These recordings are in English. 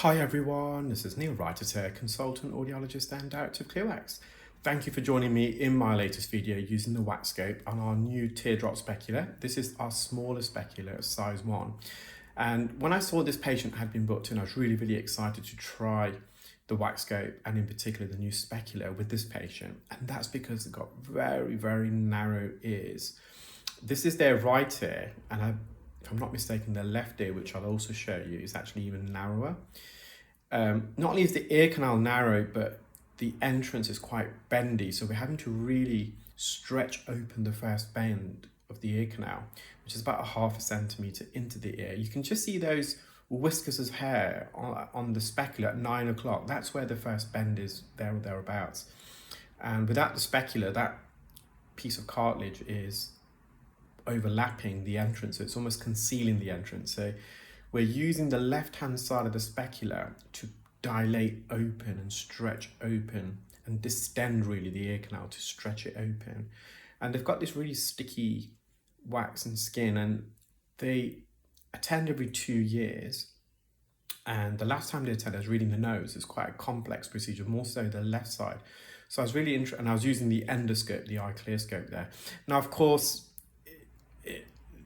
Hi everyone, this is Neel, Raithatha, consultant, audiologist and director of ClearWax. Thank you for joining me in my latest video using the WAXscope on our new teardrop specular. This is our smallest specular, size 1. And when I saw this patient had been booked in, I was really excited to try the WAXscope and in particular the new specular with this patient. And that's because they've got very narrow ears. This is their right ear, and if I'm not mistaken, the left ear, which I'll also show you, is actually even narrower. Not only is the ear canal narrow, but the entrance is quite bendy, so we're having to really stretch open the first bend of the ear canal, which is about 1/2 centimetre into the ear. You can just see those whiskers of hair on the specular at 9 o'clock. That's where the first bend is, there or thereabouts. And without the specular, that piece of cartilage is overlapping the entrance, so it's almost concealing the entrance. So we're using the left hand side of the specular to dilate open and stretch open and distend really the ear canal to stretch it open. And they've got this really sticky wax and skin, and they attend every 2 years. And the last time they attended, I was reading the notes. It's quite a complex procedure, more so the left side. So I was really interested, and I was using the endoscope, the eye clear scope there. Now, of course,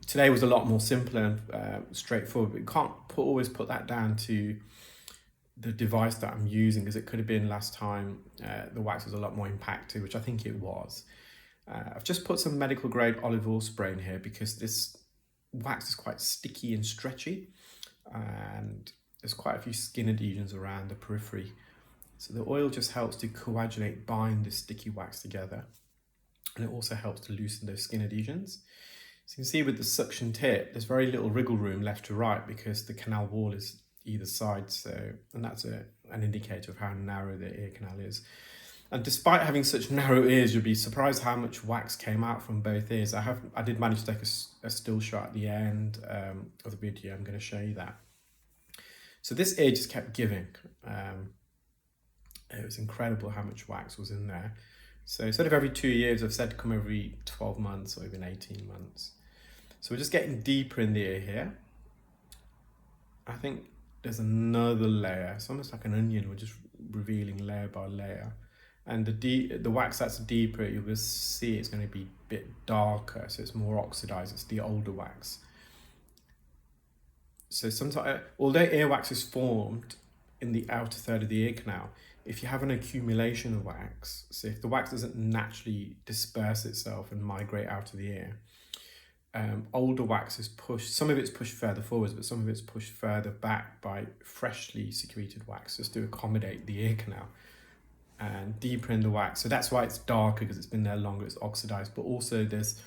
today was a lot more simpler and straightforward, but you can't always put that down to the device that I'm using, because it could have been last time the wax was a lot more impacted, which I think it was. I've just put some medical grade olive oil spray in here because this wax is quite sticky and stretchy, and there's quite a few skin adhesions around the periphery. So the oil just helps to coagulate, bind the sticky wax together, and it also helps to loosen those skin adhesions. So you can see with the suction tip, there's very little wriggle room left to right because the canal wall is either side. And that's an indicator of how narrow the ear canal is. And despite having such narrow ears, you'll be surprised how much wax came out from both ears. I did manage to take a still shot at the end of the video. I'm going to show you that. So this ear just kept giving. It was incredible how much wax was in there. So instead of every 2 years, I've said to come every 12 months or even 18 months. So we're just getting deeper in the ear here. I think there's another layer. It's almost like an onion. We're just revealing layer by layer. And the wax that's deeper, you will see it's going to be a bit darker, so it's more oxidized. It's the older wax. So sometimes, although earwax is formed in the outer third of the ear canal, if you have an accumulation of wax, so if the wax doesn't naturally disperse itself and migrate out of the ear, older wax is pushed, some of it's pushed further forwards, but some of it's pushed further back by freshly secreted wax just to accommodate the ear canal and deeper in the wax. So that's why it's darker, because it's been there longer, it's oxidized, but also there's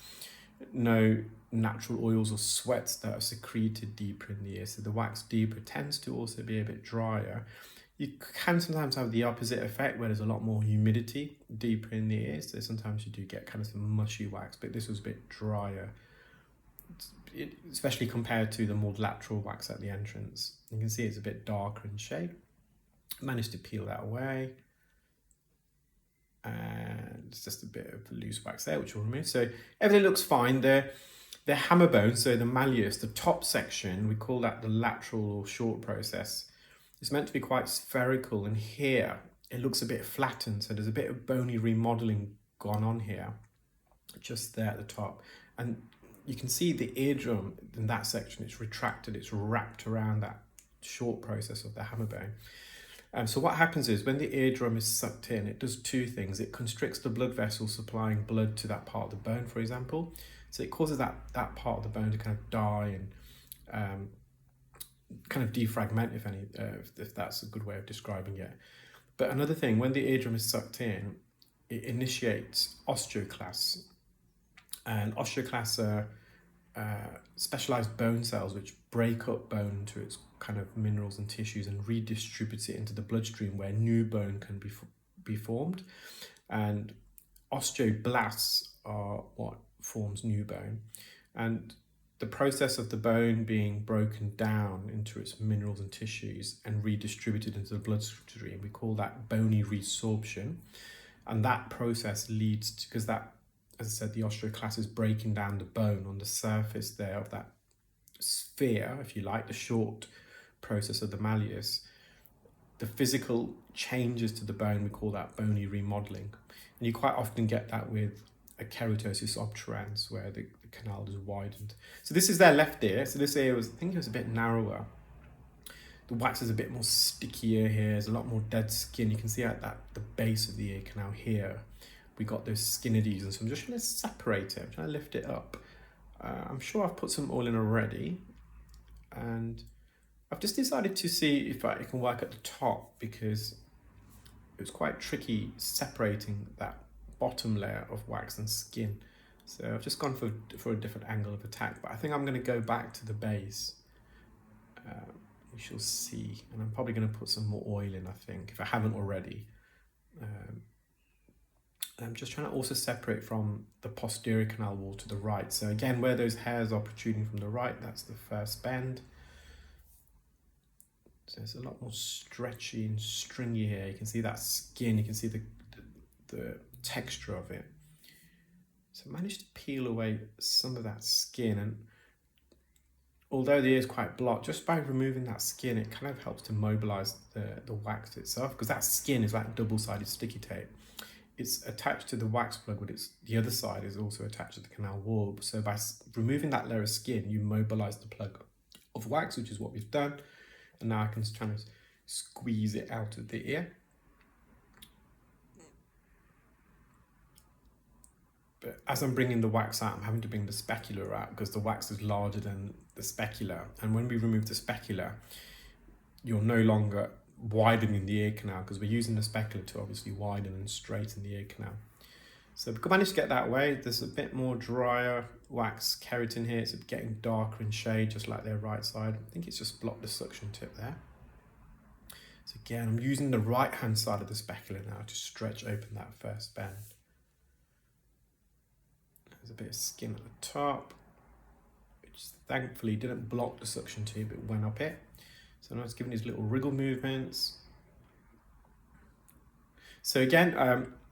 no natural oils or sweats that are secreted deeper in the ear. So the wax deeper tends to also be a bit drier. You can sometimes have the opposite effect where there's a lot more humidity deeper in the ear. So sometimes you do get kind of some mushy wax, but this was a bit drier, especially compared to the more lateral wax at the entrance. You can see it's a bit darker in shade. Managed to peel that away. And it's just a bit of loose wax there, which we'll remove. So everything looks fine there. The hammer bone, so the malleus, the top section, we call that the lateral or short process. It's meant to be quite spherical, and here it looks a bit flattened, so there's a bit of bony remodeling gone on here, just there at the top. And you can see the eardrum in that section, it's retracted, it's wrapped around that short process of the hammer bone. So what happens is when the eardrum is sucked in, it does two things. It constricts the blood vessel supplying blood to that part of the bone, for example. So it causes that part of the bone to kind of die and kind of defragment, if that's a good way of describing it. But another thing, when the eardrum is sucked in, it initiates osteoclasts. And osteoclasts are specialized bone cells which break up bone into its kind of minerals and tissues and redistribute it into the bloodstream where new bone can be formed. And osteoblasts are what forms new bone. And the process of the bone being broken down into its minerals and tissues and redistributed into the bloodstream, we call that bony resorption. And that process leads to, because that, as I said, the osteoclast is breaking down the bone on the surface there of that sphere, if you like, the short process of the malleus. the physical changes to the bone, we call that bony remodeling. And you quite often get that with a keratosis obturans, where the canal is widened. So this is their left ear. So this ear was, I think it was a bit narrower. The wax is a bit more stickier here. There's a lot more dead skin. You can see at that the base of the ear canal here, we got those skin adhesions. So I'm just trying to separate it. I'm trying to lift it up. I'm sure I've put some oil in already, and I've just decided to see if I can work at the top, because it was quite tricky separating that bottom layer of wax and skin. So I've just gone for a different angle of attack, but I think I'm going to go back to the base. We shall see, and I'm probably going to put some more oil in, I think, if I haven't already. I'm just trying to also separate from the posterior canal wall to the right. So again, where those hairs are protruding from the right, that's the first bend. So it's a lot more stretchy and stringy here. You can see that skin, you can see the texture of it. So I managed to peel away some of that skin, and although the ear is quite blocked, just by removing that skin, it kind of helps to mobilize the wax itself, because that skin is like double-sided sticky tape. It's attached to the wax plug, but the other side is also attached to the canal wall. So by removing that layer of skin, you mobilize the plug of wax, which is what we've done. And now I can try to squeeze it out of the ear. But as I'm bringing the wax out, I'm having to bring the specular out, because the wax is larger than the specular. And when we remove the specular, you're no longer widening the ear canal, because we're using the specular to obviously widen and straighten the ear canal. So we managed to get that away. There's a bit more drier wax keratin here. It's getting darker in shade, just like their right side. I think it's just blocked the suction tip there. So again, I'm using the right hand side of the specular now to stretch open that first bend. There's a bit of skin at the top, which thankfully didn't block the suction tube, it went up it. So now it's giving these little wriggle movements. So again,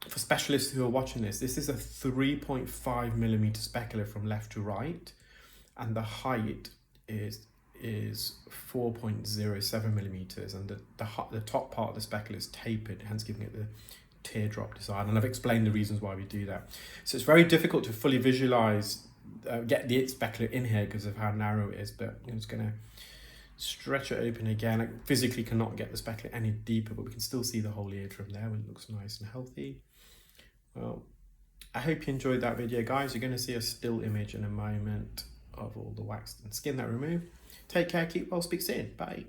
for specialists who are watching this is a 3.5 millimeter specular from left to right, and the height is 4.07 millimeters, and the top part of the specular is tapered, hence giving it the teardrop design. And I've explained the reasons why we do that. So it's very difficult to fully visualize, get the specular in here because of how narrow it is, but I'm just going to stretch it open again. I physically cannot get the specular any deeper, but we can still see the whole eardrum there when it looks nice and healthy. Well, I hope you enjoyed that video, guys. You're going to see a still image in a moment of all the wax and skin that we removed. Take care, keep well, speak soon. Bye.